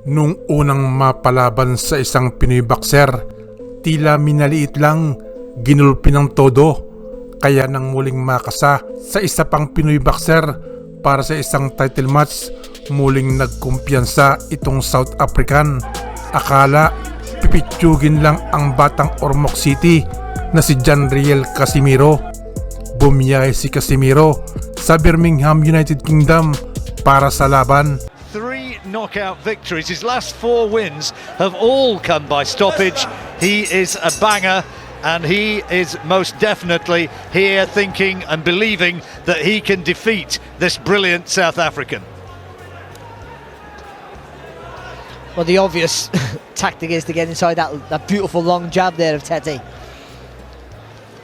Nung unang mapalaban sa isang Pinoy boxer, tila minaliit lang, ginulpi ng todo. Kaya nang muling makasa sa isa pang Pinoy boxer para sa isang title match, muling nagkumpiyansa itong South African. Akala pipitsugin lang ang batang Ormoc City na si Janriel Casimiro. Bumiyahe si Casimiro sa Birmingham, United Kingdom para sa laban. 3 knockout victories. His last 4 wins have all come by stoppage. He is a banger, and he is most definitely here thinking and believing that he can defeat this brilliant South African. Well, the obvious tactic is to get inside that beautiful long jab there of Tete,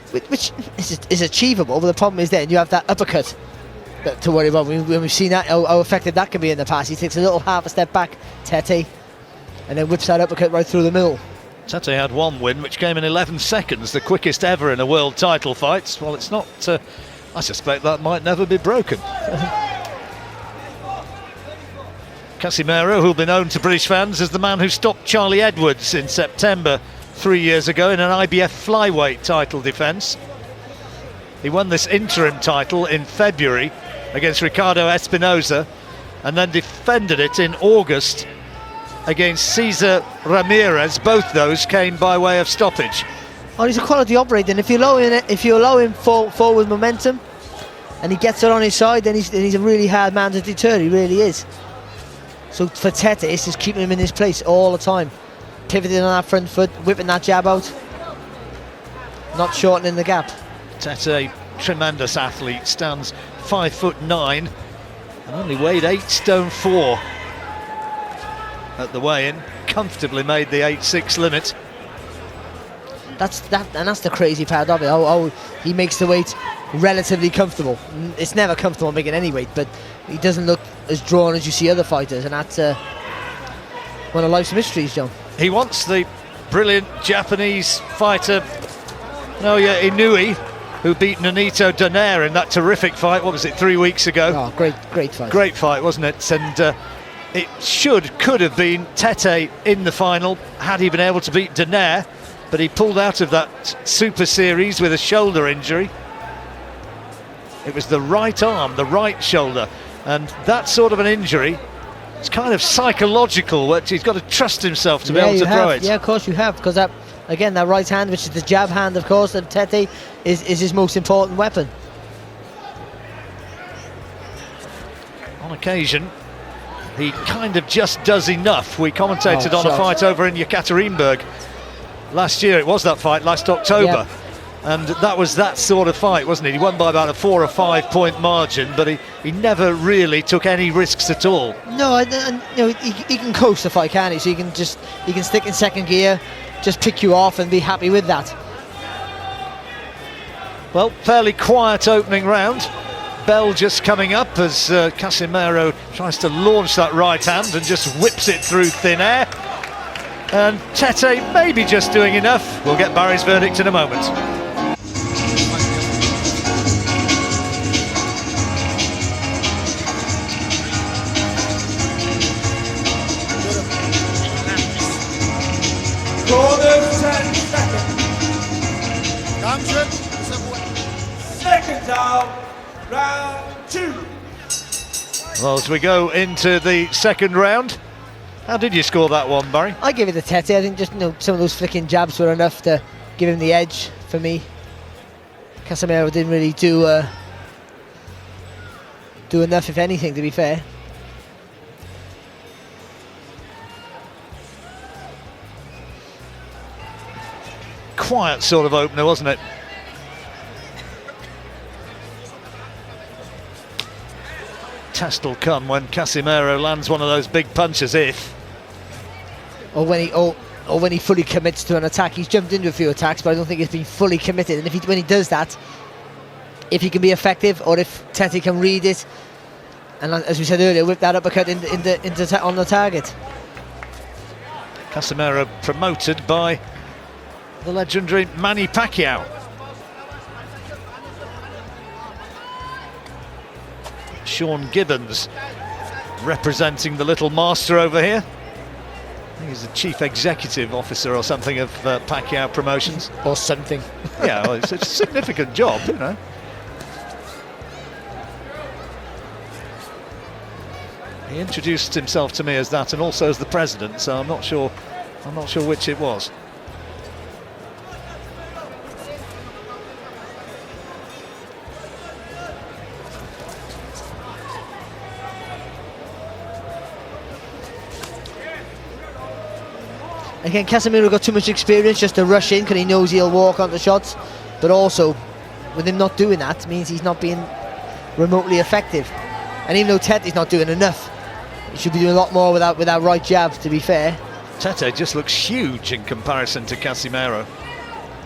which is achievable, but the problem is then you have that uppercut to worry about. When we've seen that, how effective that can be in the past. He takes a little half a step back, Tete, and then whips that uppercut right through the middle. Tete had one win, which came in 11 seconds, the quickest ever in a world title fight. Well, it's not, I suspect that might never be broken. Casimiro, who'll be known to British fans as the man who stopped Charlie Edwards in September 3 years ago in an IBF flyweight title defence. He won this interim title in February against Ricardo Espinosa, and then defended it in August against Cesar Ramirez. Both those came by way of stoppage. Oh, he's a quality operator, and if you allow him forward momentum, and he gets it on his side, then he's a really hard man to deter. He really is. So for Tete, it's just keeping him in his place all the time, pivoting on that front foot, whipping that jab out, not shortening the gap. Tete, tremendous athlete, stands 5'9" and only weighed 8 stone 4 at the weigh-in. Comfortably made the 8'6" limit. That's the crazy part of it. How he makes the weight relatively comfortable. It's never comfortable making any weight, but he doesn't look as drawn as you see other fighters, and that's one of life's mysteries, John. He wants the brilliant Japanese fighter Naoya Inoue, who beat Nonito Donaire in that terrific fight. What was it, 3 weeks ago? Oh, great fight. Great fight, wasn't it? And it could have been Tete in the final had he been able to beat Donaire, but he pulled out of that Super Series with a shoulder injury. It was the right arm, the right shoulder, and that sort of an injury, it's kind of psychological. He's got to trust himself to be able to throw it. Yeah, of course you have, because that right hand, which is the jab hand, of course, and Tete is his most important weapon. On occasion, he kind of just does enough. We commentated on a fight over in Yekaterinburg last year. It was that fight last October. Yeah. And that was that sort of fight, wasn't it? He won by about a 4 or 5 point margin, but he never really took any risks at all. No, he can coast the fight, can't he? So he can stick in second gear, just pick you off and be happy with that. Well, fairly quiet opening round. Bell just coming up as Casimiro tries to launch that right hand and just whips it through thin air. And Tete maybe just doing enough. We'll get Barry's verdict in a moment. Second down, round 2. Well, as we go into the second round, how did you score that one, Barry? I give it to Tete. I think just some of those flicking jabs were enough to give him the edge for me. Casimiro didn't really do enough, if anything, to be fair. Quiet sort of opener, wasn't it? Test will come when Casimiro lands one of those big punches, or when he fully commits to an attack. He's jumped into a few attacks, but I don't think he's been fully committed. And when he does that, if he can be effective, or if Tete can read it, and as we said earlier, whip that uppercut on the target. Casimiro promoted by the legendary Manny Pacquiao. Sean Gibbons representing the little master over here. think he's the chief executive officer or something of Pacquiao Promotions. Or something. Yeah, well, it's a significant job, you know. He introduced himself to me as that, and also as the president. So I'm not sure which it was. Again, Casemiro got too much experience just to rush in because he knows he'll walk onto shots, but also with him not doing that means he's not being remotely effective. And even though Tete's not doing enough, he should be doing a lot more without right jabs, to be fair. Tete just looks huge in comparison to Casemiro.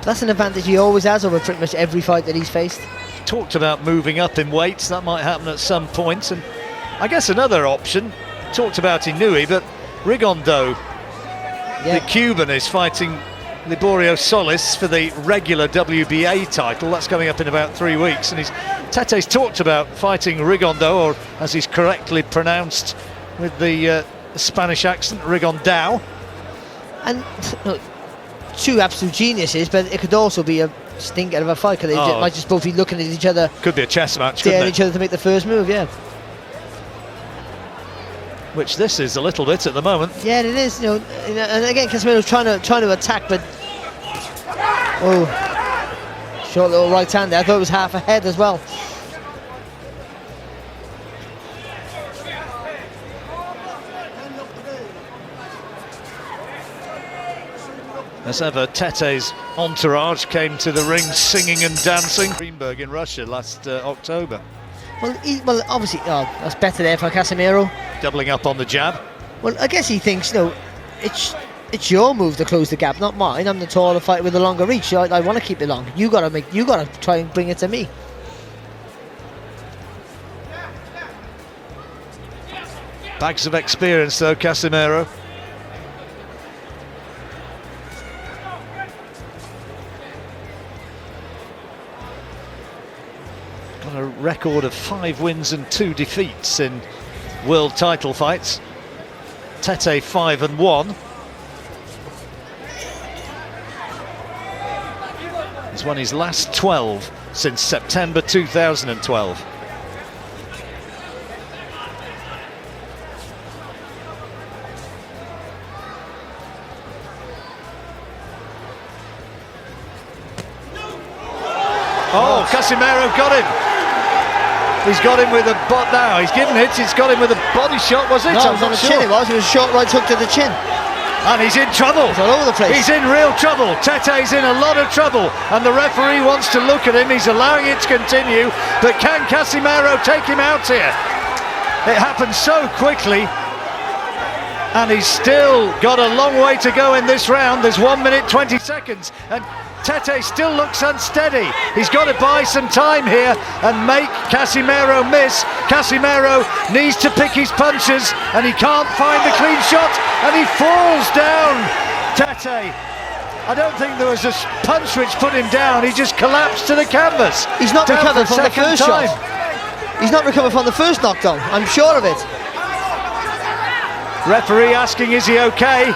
That's an advantage he always has over pretty much every fight that he's faced. Talked about moving up in weights, that might happen at some point. And I guess another option, talked about Inui, but Rigondeaux, the Cuban, is fighting Liborio Solis for the regular WBA title. That's coming up in about 3 weeks, and Tete's talked about fighting Rigondeaux, or as he's correctly pronounced with the Spanish accent, Rigondeaux. And look, two absolute geniuses, but it could also be a stinker of a fight because they might just both be looking at each other. Could be a chess match, daring couldn't it? each other to make the first move, yeah. Which this is a little bit at the moment. Yeah, it is. You know, and again, Casemiro's trying to attack, but short little right hand there. I thought it was half a head as well. As ever, Tete's entourage came to the ring singing and dancing. Greenberg in Russia last October. Well, obviously, that's better there for Casemiro. Doubling up on the jab. Well, I guess he thinks, it's your move to close the gap, not mine. I'm the taller fighter with the longer reach. So I want to keep it long. You gotta try and bring it to me. Bags of experience though, Casemiro. Got a record of 5 wins and 2 defeats in world title fights. Tete 5-1. He's won his last 12 since September 2012. Oh, Casemiro got him. He's got him with a butt now. He's given it. He's got him with a body shot, was it? No, it was on the chin. It was a short right hook to the chin. And he's in trouble. It's all over the place. He's in real trouble. Tete's in a lot of trouble. And the referee wants to look at him. He's allowing it to continue. But can Casemiro take him out here? It happened so quickly. And he's still got a long way to go in this round. There's 1 minute 20 seconds. And Tete still looks unsteady. He's got to buy some time here and make Casemiro miss. Casemiro needs to pick his punches and he can't find the clean shot and he falls down. Tete, I don't think there was a punch which put him down. He just collapsed to the canvas. He's not recovered from the first shot. He's not recovered from the first knockdown, I'm sure of it. Referee asking, is he okay?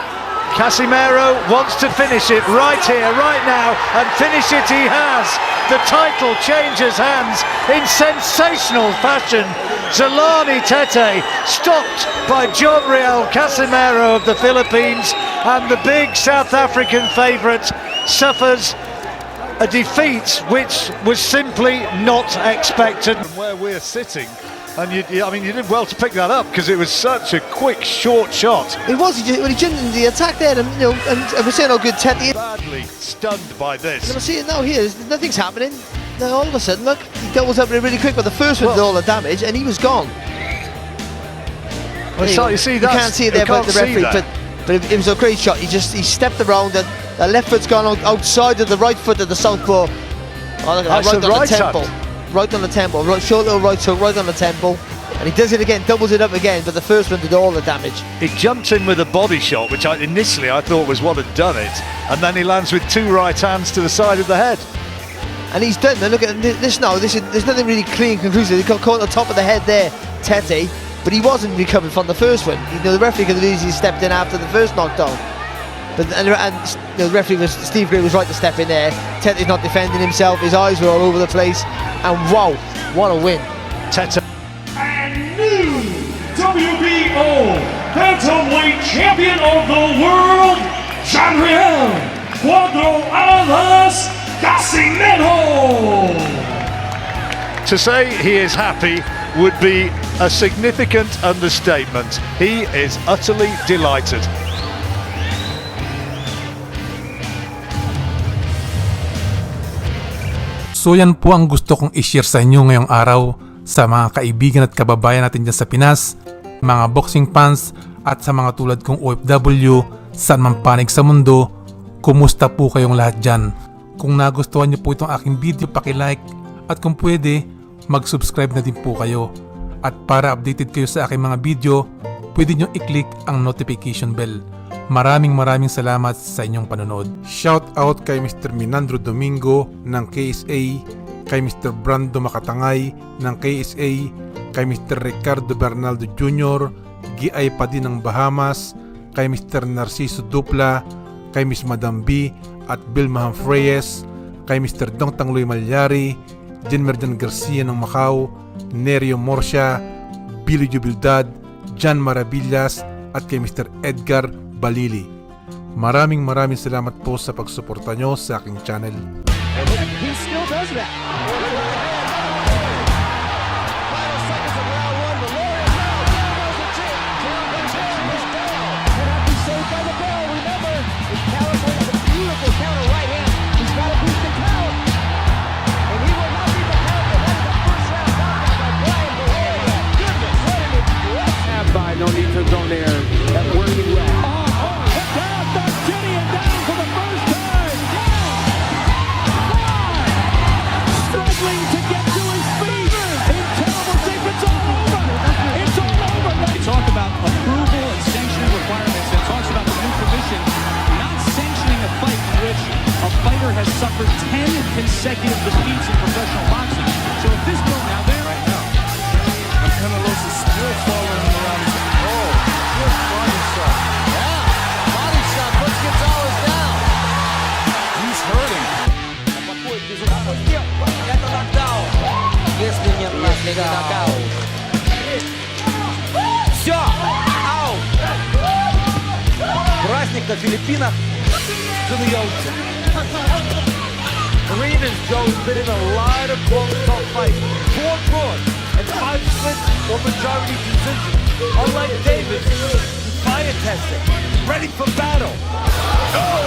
Casemiro wants to finish it right here, right now, and finish it he has. The title changes hands in sensational fashion. Zolani Tete stopped by Jobriel Casemiro of the Philippines, and the big South African favourite suffers a defeat which was simply not expected. From where we're sitting, and you did well to pick that up because it was such a quick, short shot. It was. He jumped into the attack there, and and we're seeing how good Tete is. Badly stunned by this. And I see it now here. Nothing's happening. Now all of a sudden, look, he doubles up really quick. But the first one did all the damage, and he was gone. Well, you see that? You can't see it there by the referee, but it was a great shot. He stepped around, and the left foot's gone outside of the right foot of the southpaw. Oh, look at that, right on the temple. Right on the temple, short little right hook, right on the temple. And he does it again, doubles it up again, but the first one did all the damage. He jumped in with a body shot, which initially I thought was what had done it, and then he lands with 2 right hands to the side of the head. And he's done. Now look at this now. There's nothing really clean, conclusive. He got caught on the top of the head there, Tete. but he wasn't recovered from the first one. You know, the referee could have easily stepped in after the first knockdown. But you know, the referee Steve Gray was right to step in there. Tete's not defending himself. His eyes were all over the place, and wow, what a win! Tete. And new WBO Bantamweight Champion of the World, Jean-Riel Cuadro Alas Nascimento. To say he is happy would be a significant understatement. He is utterly delighted. So yan po ang gusto kong i-share sa inyo ngayong araw sa mga kaibigan at kababayan natin dyan sa Pinas, mga boxing fans at sa mga tulad kong OFW saan man panig sa mundo. Kumusta po kayong lahat dyan? Kung nagustuhan niyo po itong aking video, paki-like at kung pwede, mag-subscribe na din po kayo. At para updated kayo sa aking mga video, pwede nyo i-click ang notification bell. Maraming salamat sa inyong panonood. Shout out kay Mr. Minandro Domingo ng KSA, kay Mr. Brando Makatangay ng KSA, kay Mr. Ricardo Bernaldo Jr., Giay pa din ng Bahamas, kay Mr. Narciso Dupla, kay Miss Madam B at Bill Maham Freyes, kay Mr. Dong Tangloy Malyari, Jen Merdan Garcia ng Macau, Nerio Morcia, Billy Jubildad, Jan Maravillas at kay Mr. Edgar Balili. Maraming salamat po sa pagsuporta nyo sa aking channel. He still does that. No need to go there. That working well. Down, Darkinian down for the first time. Struggling to get to his feet. In terrible shape. It's all over. It's all over. They talk about approval and sanctioning requirements, and talks about the new commission not sanctioning a fight in which a fighter has suffered 10 consecutive defeats in professional boxing. So if this goes now there right now, and Canelo is still following around. Все! Ау! Праздник на Филиппинах. Arenas, Joe, has been in a lot of close, tough fights. 4 draws and 5 splits or majority decisions. Unlike Davis, he's fire testing, ready for battle. Oh,